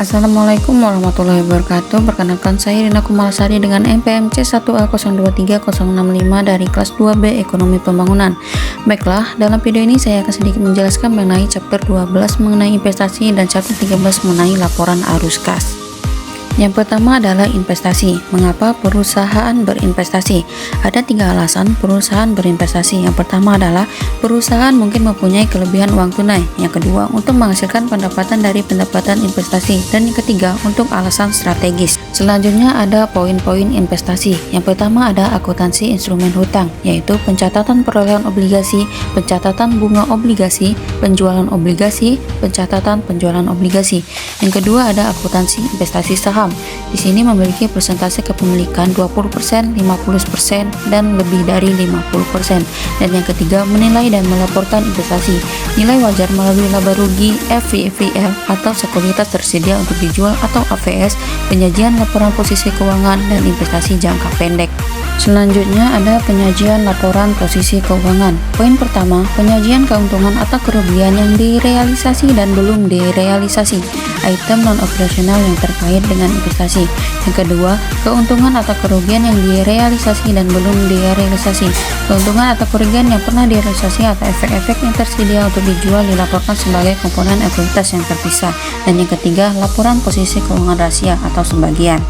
Assalamualaikum warahmatullahi wabarakatuh. Perkenalkan saya Rina Kumalasari dengan NPMC 1A023065 dari kelas 2B Ekonomi Pembangunan. Baiklah, dalam video ini saya akan sedikit menjelaskan mengenai chapter 12 mengenai investasi dan chapter 13 mengenai laporan arus kas. Yang pertama adalah investasi. Mengapa perusahaan berinvestasi? Ada 3 alasan perusahaan berinvestasi. Yang pertama adalah perusahaan mungkin mempunyai kelebihan uang tunai. Yang kedua, untuk menghasilkan pendapatan dari pendapatan investasi. Dan yang ketiga, untuk alasan strategis. Selanjutnya ada poin-poin investasi. Yang pertama ada akuntansi instrumen hutang, yaitu pencatatan perolehan obligasi, pencatatan bunga obligasi, penjualan obligasi, pencatatan penjualan obligasi. Yang kedua ada akuntansi investasi saham. Di sini memiliki persentase kepemilikan 20%, 50%, dan lebih dari 50%. Dan yang ketiga, menilai dan melaporkan investasi. Nilai wajar melalui laba rugi, FVFL atau sekuritas tersedia untuk dijual atau AVS, penyajian laporan posisi keuangan, dan investasi jangka pendek. Selanjutnya ada penyajian laporan posisi keuangan. Poin pertama, penyajian keuntungan atau kerugian yang direalisasi dan belum direalisasi, item non-operasional yang terkait dengan investasi. Yang kedua, keuntungan atau kerugian yang direalisasi dan belum direalisasi, keuntungan atau kerugian yang pernah direalisasi atau efek-efek yang tersedia untuk dijual dilaporkan sebagai komponen ekuitas yang terpisah. Dan yang ketiga, laporan posisi keuangan rahasia atau sebagian.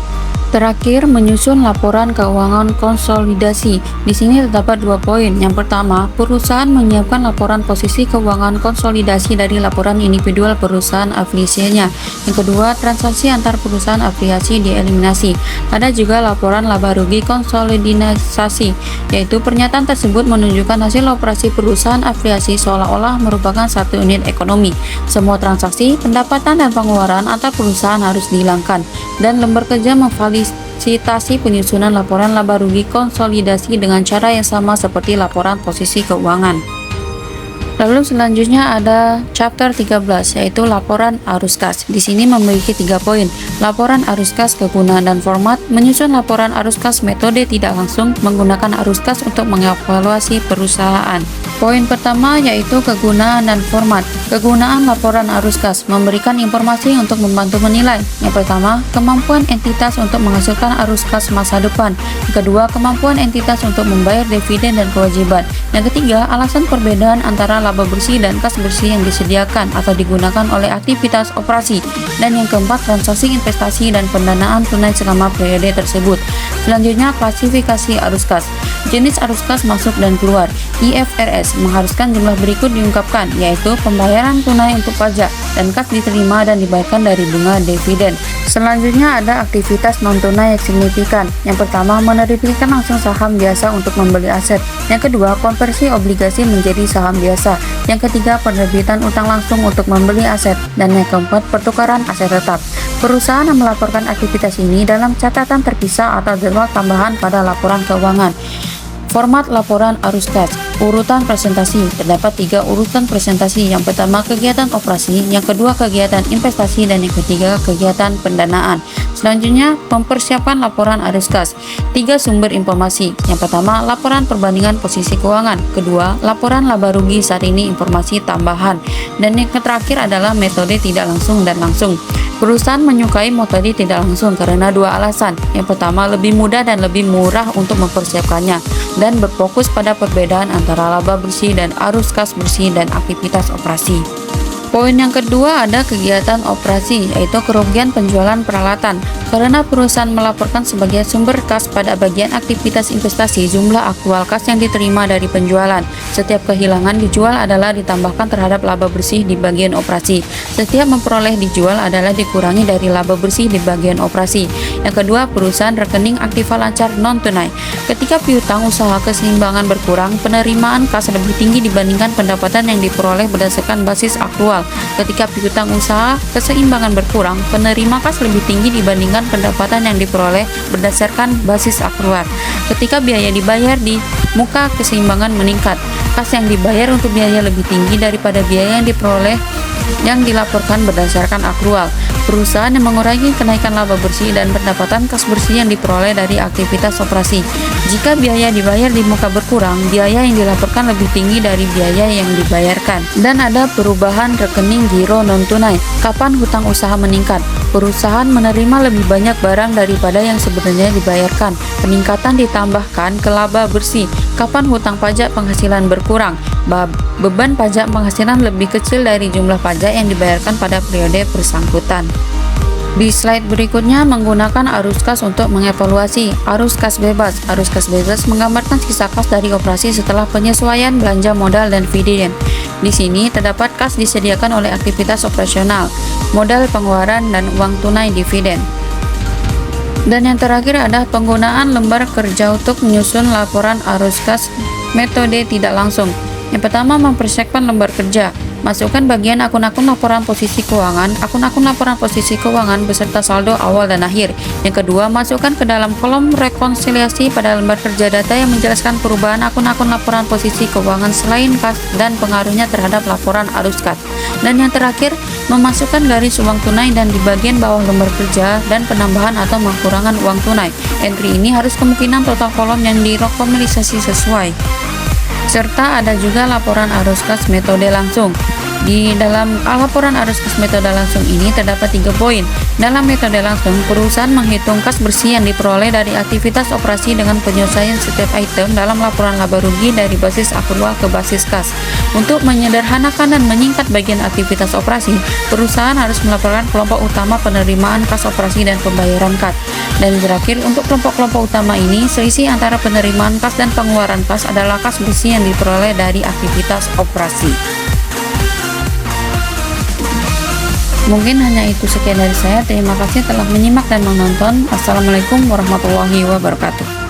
Terakhir, menyusun laporan keuangan konsolidasi. Di sini terdapat 2 poin. Yang pertama, perusahaan menyiapkan laporan posisi keuangan konsolidasi dari laporan individual perusahaan afiliasinya. Yang kedua, transaksi antar perusahaan afiliasi dieliminasi. Ada juga laporan laba rugi konsolidasi, yaitu pernyataan tersebut menunjukkan hasil operasi perusahaan afiliasi seolah-olah merupakan satu unit ekonomi. Semua transaksi, pendapatan, dan pengeluaran antar perusahaan harus dihilangkan, dan lembar kerja memfasilitasi penyusunan laporan laba rugi konsolidasi dengan cara yang sama seperti laporan posisi keuangan. Lalu selanjutnya ada chapter 13, yaitu laporan arus kas. Di sini memiliki 3 poin. Laporan arus kas, kegunaan dan format, menyusun laporan arus kas metode tidak langsung menggunakan arus kas untuk mengevaluasi perusahaan. Poin pertama yaitu kegunaan dan format. Kegunaan laporan arus kas memberikan informasi untuk membantu menilai. Yang pertama, kemampuan entitas untuk menghasilkan arus kas masa depan. Yang kedua, kemampuan entitas untuk membayar dividen dan kewajiban. Yang ketiga, alasan perbedaan antara laba bersih dan kas bersih yang disediakan atau digunakan oleh aktivitas operasi. Dan yang keempat, transaksi investasi dan pendanaan tunai selama periode tersebut. Selanjutnya, klasifikasi arus kas. Jenis arus kas masuk dan keluar. IFRS mengharuskan jumlah berikut diungkapkan, yaitu pembayaran tunai untuk pajak dan kas diterima dan dibayarkan dari bunga dividen. Selanjutnya ada aktivitas non-tunai yang signifikan. Yang pertama, menerbitkan langsung saham biasa untuk membeli aset. Yang kedua, konversi obligasi menjadi saham biasa. Yang ketiga, penerbitan utang langsung untuk membeli aset. Dan yang keempat, pertukaran aset tetap. Perusahaan yang melaporkan aktivitas ini dalam catatan terpisah atau jadwal tambahan pada laporan keuangan. Format laporan arus kas. Urutan presentasi. Terdapat 3 urutan presentasi. Yang pertama, kegiatan operasi, yang kedua, kegiatan investasi, dan yang ketiga, kegiatan pendanaan. Selanjutnya, mempersiapkan laporan arus kas. 3 sumber informasi. Yang pertama, laporan perbandingan posisi keuangan. Kedua, laporan laba rugi saat ini informasi tambahan. Dan yang terakhir adalah metode tidak langsung dan langsung. Perusahaan menyukai metode tidak langsung karena 2 alasan. Yang pertama, lebih mudah dan lebih murah untuk mempersiapkannya, dan berfokus pada perbedaan antara laba bersih dan arus kas bersih dan aktivitas operasi. Poin yang kedua ada kegiatan operasi, yaitu kerugian penjualan peralatan. Karena perusahaan melaporkan sebagai sumber kas pada bagian aktivitas investasi jumlah aktual kas yang diterima dari penjualan. Setiap kehilangan dijual adalah ditambahkan terhadap laba bersih di bagian operasi. Setiap memperoleh dijual adalah dikurangi dari laba bersih di bagian operasi. Yang kedua, perusahaan rekening aktiva lancar non-tunai. Ketika piutang usaha keseimbangan berkurang, penerimaan kas lebih tinggi dibandingkan pendapatan yang diperoleh berdasarkan basis aktual. Ketika piutang usaha keseimbangan berkurang, penerima kas lebih tinggi dibandingkan pendapatan yang diperoleh berdasarkan basis aktual. Ketika biaya dibayar di muka keseimbangan meningkat, kas yang dibayar untuk biaya lebih tinggi daripada biaya yang diperoleh yang dilaporkan berdasarkan akrual. Perusahaan yang mengurangi kenaikan laba bersih dan pendapatan kas bersih yang diperoleh dari aktivitas operasi. Jika biaya dibayar di muka berkurang, biaya yang dilaporkan lebih tinggi dari biaya yang dibayarkan. Dan ada perubahan rekening giro non-tunai. Kapan hutang usaha meningkat? Perusahaan menerima lebih banyak barang daripada yang sebenarnya dibayarkan. Peningkatan ditambahkan ke laba bersih. Kapan hutang pajak penghasilan berkurang? Beban pajak penghasilan lebih kecil dari jumlah pajak yang dibayarkan pada periode bersangkutan. Di slide berikutnya menggunakan arus kas untuk mengevaluasi arus kas bebas. Arus kas bebas menggambarkan sisa kas dari operasi setelah penyesuaian belanja modal dan dividen. Di sini terdapat kas disediakan oleh aktivitas operasional, modal pengeluaran dan uang tunai dividen. Dan yang terakhir ada penggunaan lembar kerja untuk menyusun laporan arus kas metode tidak langsung. Yang pertama, mempersiapkan lembar kerja. Masukkan bagian akun-akun laporan posisi keuangan, akun-akun laporan posisi keuangan beserta saldo awal dan akhir. Yang kedua, masukkan ke dalam kolom rekonsiliasi pada lembar kerja data yang menjelaskan perubahan akun-akun laporan posisi keuangan selain kas dan pengaruhnya terhadap laporan arus kas. Dan yang terakhir, memasukkan garis uang tunai dan di bagian bawah lembar kerja dan penambahan atau pengurangan uang tunai. Entry ini harus kemungkinan total kolom yang direkomendasi sesuai. Serta ada juga laporan arus kas metode langsung. Di dalam laporan arus kas metode langsung ini terdapat 3 poin. Dalam metode langsung, perusahaan menghitung kas bersih yang diperoleh dari aktivitas operasi dengan penyelesaian setiap item dalam laporan laba rugi dari basis akrual ke basis kas. Untuk menyederhanakan dan menyingkat bagian aktivitas operasi, perusahaan harus melaporkan kelompok utama penerimaan kas operasi dan pembayaran kas. Dan terakhir, untuk kelompok-kelompok utama ini, selisih antara penerimaan kas dan pengeluaran kas adalah kas bersih yang diperoleh dari aktivitas operasi. Mungkin hanya itu sekian dari saya. Terima kasih telah menyimak dan menonton. Assalamualaikum warahmatullahi wabarakatuh.